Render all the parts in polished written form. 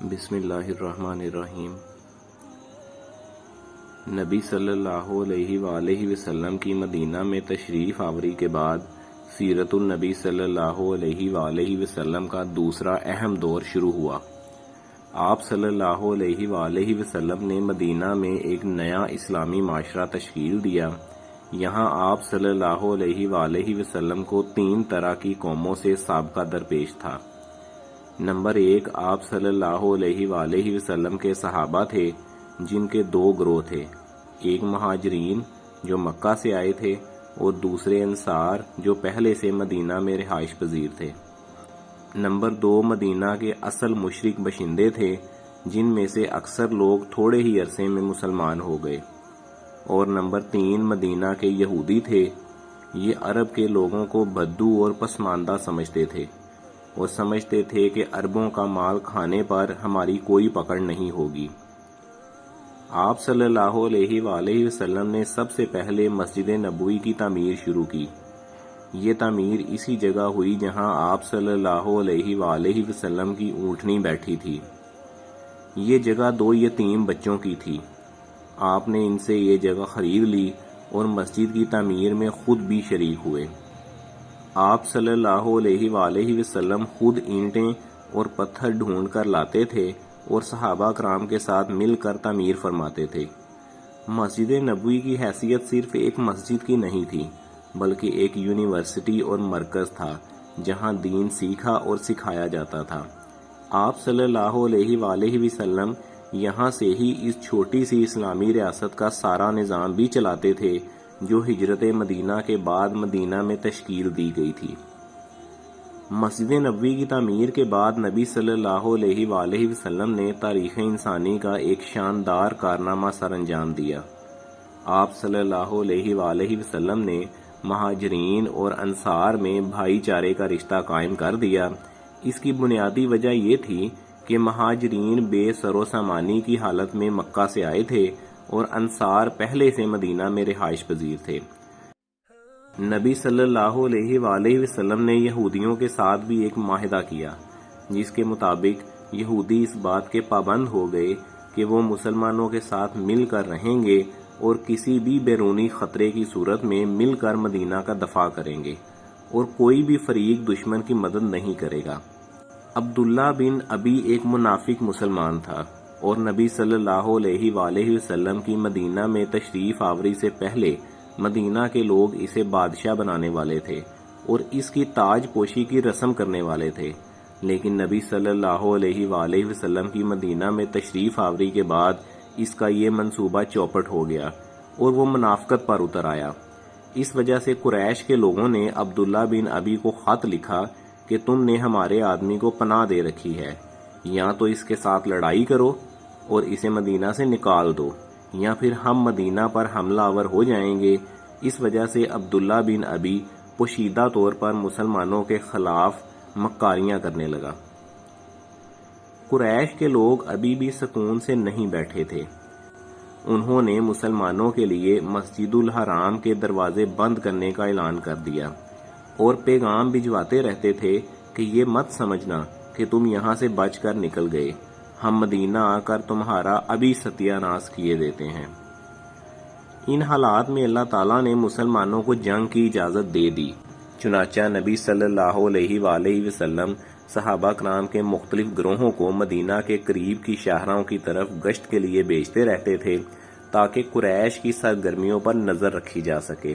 بسم اللہ الرحمن الرحیم۔ نبی صلی اللہ علیہ وآلہ وسلم کی مدینہ میں تشریف آوری کے بعد سیرت النبی صلی اللہ علیہ وآلہ وسلم کا دوسرا اہم دور شروع ہوا۔ آپ صلی اللہ علیہ وآلہ وسلم نے مدینہ میں ایک نیا اسلامی معاشرہ تشکیل دیا۔ یہاں آپ صلی اللہ علیہ وآلہ وسلم کو 3 طرح کی قوموں سے سابقہ درپیش تھا۔ نمبر 1، آپ صلی اللہ علیہ وآلہ وسلم کے صحابہ تھے جن کے 2 گروہ تھے، ایک مہاجرین جو مکہ سے آئے تھے اور دوسرے انصار جو پہلے سے مدینہ میں رہائش پذیر تھے۔ نمبر 2، مدینہ کے اصل مشرک باشندے تھے جن میں سے اکثر لوگ تھوڑے ہی عرصے میں مسلمان ہو گئے۔ اور نمبر 3، مدینہ کے یہودی تھے۔ یہ عرب کے لوگوں کو بدو اور پسماندہ سمجھتے تھے اور سمجھتے تھے کہ عربوں کا مال کھانے پر ہماری کوئی پکڑ نہیں ہوگی۔ آپ صلی اللہ علیہ وآلہ وسلم نے سب سے پہلے مسجد نبوی کی تعمیر شروع کی۔ یہ تعمیر اسی جگہ ہوئی جہاں آپ صلی اللہ علیہ وآلہ وسلم کی اونٹنی بیٹھی تھی۔ یہ جگہ 2 یتیم بچوں کی تھی۔ آپ نے ان سے یہ جگہ خرید لی اور مسجد کی تعمیر میں خود بھی شریک ہوئے۔ آپ صلی اللہ علیہ وآلہ وسلم خود اینٹیں اور پتھر ڈھونڈ کر لاتے تھے اور صحابہ کرام کے ساتھ مل کر تعمیر فرماتے تھے۔ مسجد نبوی کی حیثیت صرف ایک مسجد کی نہیں تھی بلکہ ایک یونیورسٹی اور مرکز تھا جہاں دین سیکھا اور سکھایا جاتا تھا۔ آپ صلی اللہ علیہ وآلہ وسلم یہاں سے ہی اس چھوٹی سی اسلامی ریاست کا سارا نظام بھی چلاتے تھے جو ہجرت مدینہ کے بعد مدینہ میں تشکیل دی گئی تھی۔ مسجد نبوی کی تعمیر کے بعد نبی صلی اللہ علیہ وآلہ وسلم نے تاریخ انسانی کا ایک شاندار کارنامہ سر انجام دیا۔ آپ صلی اللہ علیہ وآلہ وسلم نے مہاجرین اور انصار میں بھائی چارے کا رشتہ قائم کر دیا۔ اس کی بنیادی وجہ یہ تھی کہ مہاجرین بے سر و سامانی کی حالت میں مکہ سے آئے تھے اور انصار پہلے سے مدینہ میں رہائش پذیر تھے۔ نبی صلی اللہ علیہ وآلہ وسلم نے یہودیوں کے ساتھ بھی ایک معاہدہ کیا جس کے مطابق یہودی اس بات کے پابند ہو گئے کہ وہ مسلمانوں کے ساتھ مل کر رہیں گے اور کسی بھی بیرونی خطرے کی صورت میں مل کر مدینہ کا دفاع کریں گے اور کوئی بھی فریق دشمن کی مدد نہیں کرے گا۔ عبداللہ بن ابی ایک منافق مسلمان تھا اور نبی صلی اللہ علیہ وآلہ وسلم کی مدینہ میں تشریف آوری سے پہلے مدینہ کے لوگ اسے بادشاہ بنانے والے تھے اور اس کی تاج پوشی کی رسم کرنے والے تھے، لیکن نبی صلی اللہ علیہ وآلہ وسلم کی مدینہ میں تشریف آوری کے بعد اس کا یہ منصوبہ چوپٹ ہو گیا اور وہ منافقت پر اتر آیا۔ اس وجہ سے قریش کے لوگوں نے عبداللہ بن ابی کو خط لکھا کہ تم نے ہمارے آدمی کو پناہ دے رکھی ہے، یا تو اس کے ساتھ لڑائی کرو اور اسے مدینہ سے نکال دو یا پھر ہم مدینہ پر حملہ آور ہو جائیں گے۔ اس وجہ سے عبداللہ بن ابی پوشیدہ طور پر مسلمانوں کے خلاف مکاریاں کرنے لگا۔ قریش کے لوگ ابھی بھی سکون سے نہیں بیٹھے تھے۔ انہوں نے مسلمانوں کے لیے مسجد الحرام کے دروازے بند کرنے کا اعلان کر دیا اور پیغام بھجواتے رہتے تھے کہ یہ مت سمجھنا کہ تم یہاں سے بچ کر نکل گئے، ہم مدینہ آ کر تمہارا ابھی ستیہ ناش کیے دیتے ہیں۔ ان حالات میں اللہ تعالیٰ نے مسلمانوں کو جنگ کی اجازت دے دی۔ چنانچہ نبی صلی اللہ علیہ وآلہ وسلم صحابہ کرام کے مختلف گروہوں کو مدینہ کے قریب کی شاہراہوں کی طرف گشت کے لیے بھیجتے رہتے تھے تاکہ قریش کی سرگرمیوں پر نظر رکھی جا سکے،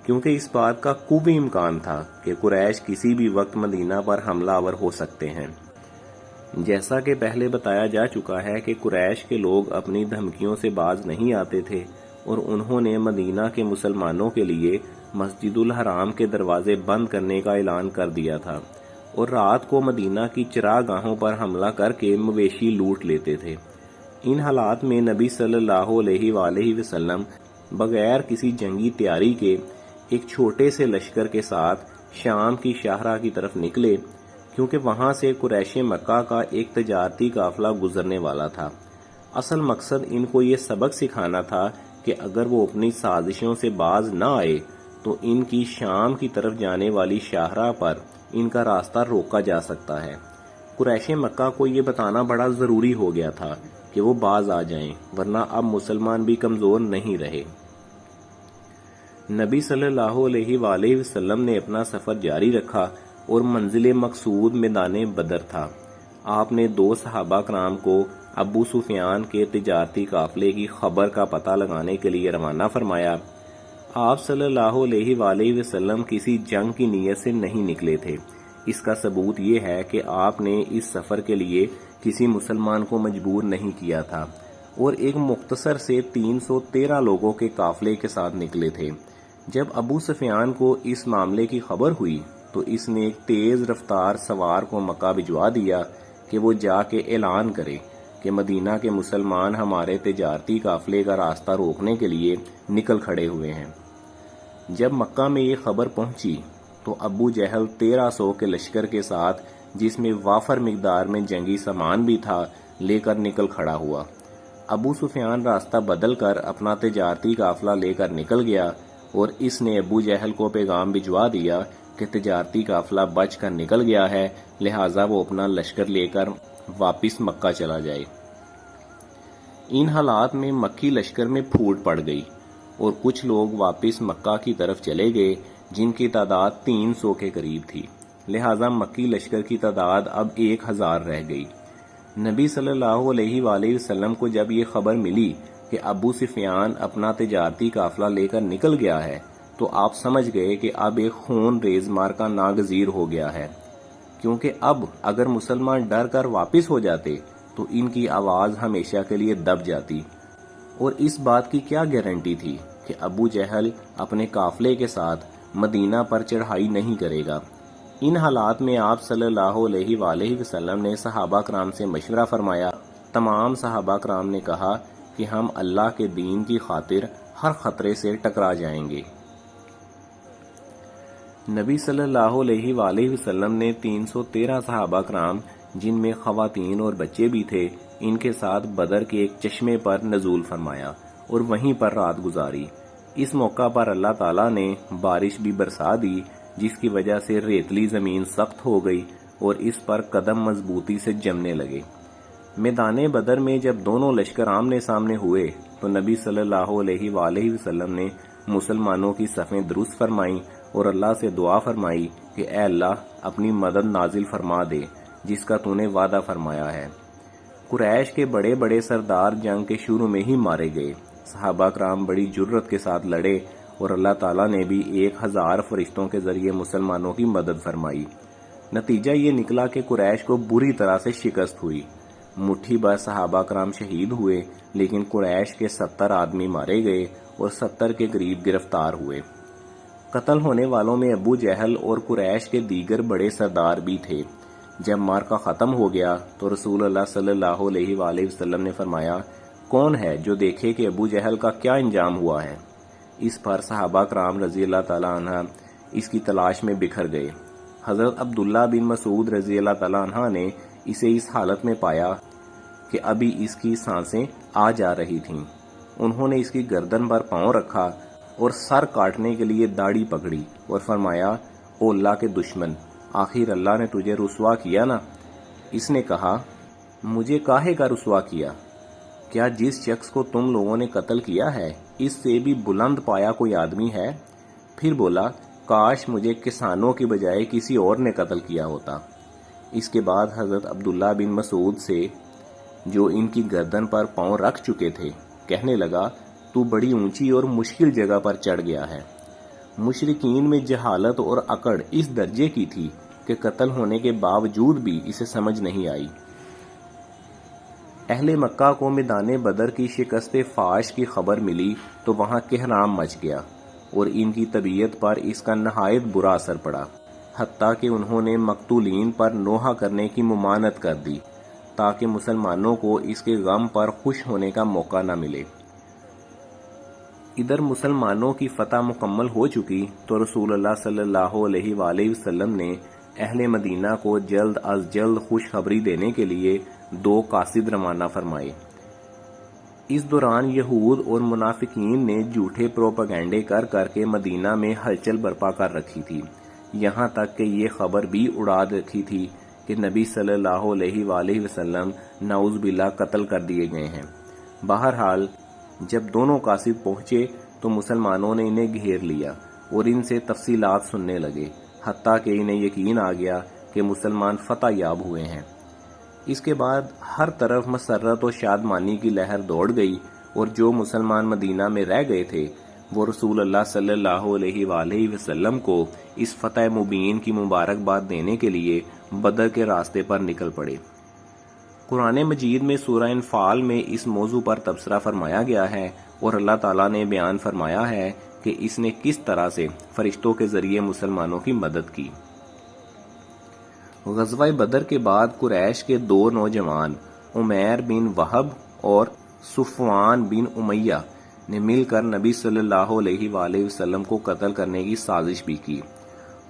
کیونکہ اس بات کا قوی امکان تھا کہ قریش کسی بھی وقت مدینہ پر حملہ آور ہو سکتے ہیں۔ جیسا کہ پہلے بتایا جا چکا ہے کہ قریش کے لوگ اپنی دھمکیوں سے باز نہیں آتے تھے اور انہوں نے مدینہ کے مسلمانوں کے لیے مسجد الحرام کے دروازے بند کرنے کا اعلان کر دیا تھا اور رات کو مدینہ کی چراگاہوں پر حملہ کر کے مویشی لوٹ لیتے تھے۔ ان حالات میں نبی صلی اللہ علیہ وآلہ وسلم بغیر کسی جنگی تیاری کے ایک چھوٹے سے لشکر کے ساتھ شام کی شاہراہ کی طرف نکلے، کیونکہ وہاں سے قریش مکہ کا ایک تجارتی قافلہ گزرنے والا تھا۔ اصل مقصد ان کو یہ سبق سکھانا تھا کہ اگر وہ اپنی سازشوں سے باز نہ آئے تو ان کی شام کی طرف جانے والی شاہراہ پر ان کا راستہ روکا جا سکتا ہے۔ قریش مکہ کو یہ بتانا بڑا ضروری ہو گیا تھا کہ وہ باز آ جائیں، ورنہ اب مسلمان بھی کمزور نہیں رہے۔ نبی صلی اللہ علیہ وآلہ وسلم نے اپنا سفر جاری رکھا اور منزل مقصود میدان بدر تھا۔ آپ نے 2 صحابہ کرام کو ابو سفیان کے تجارتی قافلے کی خبر کا پتہ لگانے کے لیے روانہ فرمایا۔ آپ صلی اللہ علیہ وآلہ وسلم کسی جنگ کی نیت سے نہیں نکلے تھے۔ اس کا ثبوت یہ ہے کہ آپ نے اس سفر کے لیے کسی مسلمان کو مجبور نہیں کیا تھا اور ایک مختصر سے 313 لوگوں کے قافلے کے ساتھ نکلے تھے۔ جب ابو سفیان کو اس معاملے کی خبر ہوئی تو اس نے ایک تیز رفتار سوار کو مکہ بھجوا دیا کہ وہ جا کے اعلان کرے کہ مدینہ کے مسلمان ہمارے تجارتی قافلے کا راستہ روکنے کے لیے نکل کھڑے ہوئے ہیں۔ جب مکہ میں یہ خبر پہنچی تو ابو جہل 1300 کے لشکر کے ساتھ، جس میں وافر مقدار میں جنگی سامان بھی تھا، لے کر نکل کھڑا ہوا۔ ابو سفیان راستہ بدل کر اپنا تجارتی قافلہ لے کر نکل گیا اور اس نے ابو جہل کو پیغام بھجوا دیا کہ تجارتی قافلہ بچ کر نکل گیا ہے، لہٰذا وہ اپنا لشکر لے کر واپس مکہ چلا جائے۔ ان حالات میں مکی لشکر میں پھوٹ پڑ گئی اور کچھ لوگ واپس مکہ کی طرف چلے گئے جن کی تعداد 300 کے قریب تھی، لہٰذا مکی لشکر کی تعداد اب 1000 رہ گئی۔ نبی صلی اللہ علیہ وآلہ وسلم کو جب یہ خبر ملی کہ ابو سفیان اپنا تجارتی قافلہ لے کر نکل گیا ہے تو آپ سمجھ گئے کہ اب ایک خون ریز مارکا ناگزیر ہو گیا ہے، کیونکہ اب اگر مسلمان ڈر کر واپس ہو جاتے تو ان کی آواز ہمیشہ کے لیے دب جاتی، اور اس بات کی کیا گارنٹی تھی کہ ابو جہل اپنے قافلے کے ساتھ مدینہ پر چڑھائی نہیں کرے گا۔ ان حالات میں آپ صلی اللہ علیہ وآلہ وسلم نے صحابہ کرام سے مشورہ فرمایا۔ تمام صحابہ کرام نے کہا کہ ہم اللہ کے دین کی خاطر ہر خطرے سے ٹکرا جائیں گے۔ نبی صلی اللہ علیہ وآلہ وسلم نے 313 صحابہ کرام، جن میں خواتین اور بچے بھی تھے، ان کے ساتھ بدر کے ایک چشمے پر نزول فرمایا اور وہیں پر رات گزاری۔ اس موقع پر اللہ تعالیٰ نے بارش بھی برسا دی، جس کی وجہ سے ریتلی زمین سخت ہو گئی اور اس پر قدم مضبوطی سے جمنے لگے۔ میدان بدر میں جب دونوں لشکر آمنے سامنے ہوئے تو نبی صلی اللہ علیہ وآلہ وسلم نے مسلمانوں کی صفیں درست فرمائیں اور اللہ سے دعا فرمائی کہ اے اللہ اپنی مدد نازل فرما دے جس کا تو نے وعدہ فرمایا ہے۔ قریش کے بڑے بڑے سردار جنگ کے شروع میں ہی مارے گئے۔ صحابہ کرام بڑی جرت کے ساتھ لڑے اور اللہ تعالیٰ نے بھی 1000 فرشتوں کے ذریعے مسلمانوں کی مدد فرمائی۔ نتیجہ یہ نکلا کہ قریش کو بری طرح سے شکست ہوئی۔ مٹھی بھر صحابہ کرام شہید ہوئے، لیکن قریش کے 70 آدمی مارے گئے اور 70 کے قریب گرفتار ہوئے۔ قتل ہونے والوں میں ابو جہل اور قریش کے دیگر بڑے سردار بھی تھے۔ جب معرکہ ختم ہو گیا تو رسول اللہ صلی اللہ علیہ وآلہ وسلم نے فرمایا، کون ہے جو دیکھے کہ ابو جہل کا کیا انجام ہوا ہے؟ اس پر صحابہ کرام رضی اللہ تعالیٰ عنہ اس کی تلاش میں بکھر گئے۔ حضرت عبداللہ بن مسعود رضی اللہ تعالیٰ عنہ نے اسے اس حالت میں پایا کہ ابھی اس کی سانسیں آ جا رہی تھیں۔ انہوں نے اس کی گردن پر پاؤں رکھا اور سر کاٹنے کے لیے داڑھی پکڑی اور فرمایا، او اللہ کے دشمن، آخر اللہ نے تجھے رسوا کیا نا؟ اس نے کہا، مجھے کاہے کا رسوا کیا؟ کیا جس شخص کو تم لوگوں نے قتل کیا ہے اس سے بھی بلند پایا کوئی آدمی ہے؟ پھر بولا، کاش مجھے کسانوں کی بجائے کسی اور نے قتل کیا ہوتا۔ اس کے بعد حضرت عبداللہ بن مسعود سے، جو ان کی گردن پر پاؤں رکھ چکے تھے، کہنے لگا، تو بڑی اونچی اور مشکل جگہ پر چڑھ گیا ہے۔ مشرکین میں جہالت اور اکڑ اس درجے کی تھی کہ قتل ہونے کے باوجود بھی اسے سمجھ نہیں آئی۔ اہل مکہ کو میدان بدر کی شکست فاش کی خبر ملی تو وہاں کہرام مچ گیا اور ان کی طبیعت پر اس کا نہایت برا اثر پڑا، حتیٰ کہ انہوں نے مقتولین پر نوحہ کرنے کی ممانعت کر دی تاکہ مسلمانوں کو اس کے غم پر خوش ہونے کا موقع نہ ملے۔ ادھر مسلمانوں کی فتح مکمل ہو چکی تو رسول اللہ صلی اللہ علیہ وآلہ وسلم نے اہل مدینہ کو جلد از جلد خوشخبری دینے کے لیے 2 قاصد روانہ فرمائے۔ اس دوران یہود اور منافقین نے جھوٹے پروپیگنڈے کر کر کے مدینہ میں ہلچل برپا کر رکھی تھی، یہاں تک کہ یہ خبر بھی اڑا رکھی تھی کہ نبی صلی اللہ علیہ وآلہ وسلم نعوذ باللہ قتل کر دیے گئے ہیں۔ بہرحال جب دونوں قاصد پہنچے تو مسلمانوں نے انہیں گھیر لیا اور ان سے تفصیلات سننے لگے، حتیٰ کہ انہیں یقین آ گیا کہ مسلمان فتح یاب ہوئے ہیں۔ اس کے بعد ہر طرف مسرت و شادمانی کی لہر دوڑ گئی، اور جو مسلمان مدینہ میں رہ گئے تھے وہ رسول اللہ صلی اللہ علیہ وآلہ وسلم کو اس فتح مبین کی مبارکباد دینے کے لیے بدر کے راستے پر نکل پڑے۔ قرآن مجید میں سورہ انفال میں اس موضوع پر تبصرہ فرمایا گیا ہے، اور اللہ تعالیٰ نے بیان فرمایا ہے کہ اس نے کس طرح سے فرشتوں کے ذریعے مسلمانوں کی مدد کی۔ غزوہ بدر کے بعد قریش کے دو نوجوان عمیر بن وہب اور صفوان بن امیہ نے مل کر نبی صلی اللہ علیہ وآلہ وسلم کو قتل کرنے کی سازش بھی کی۔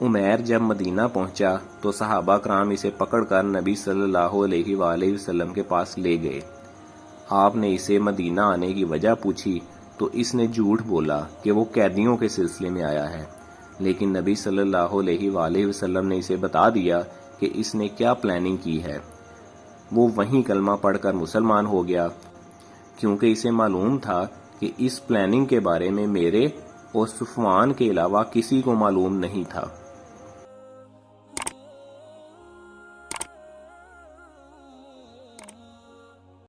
عمیر جب مدینہ پہنچا تو صحابہ کرام اسے پکڑ کر نبی صلی اللہ علیہ وآلہ وسلم کے پاس لے گئے۔ آپ نے اسے مدینہ آنے کی وجہ پوچھی تو اس نے جھوٹ بولا کہ وہ قیدیوں کے سلسلے میں آیا ہے، لیکن نبی صلی اللہ علیہ وآلہ وسلم نے اسے بتا دیا کہ اس نے کیا پلاننگ کی ہے۔ وہ وہیں کلمہ پڑھ کر مسلمان ہو گیا، کیونکہ اسے معلوم تھا کہ اس پلاننگ کے بارے میں میرے اور صفوان کے علاوہ کسی کو معلوم نہیں تھا۔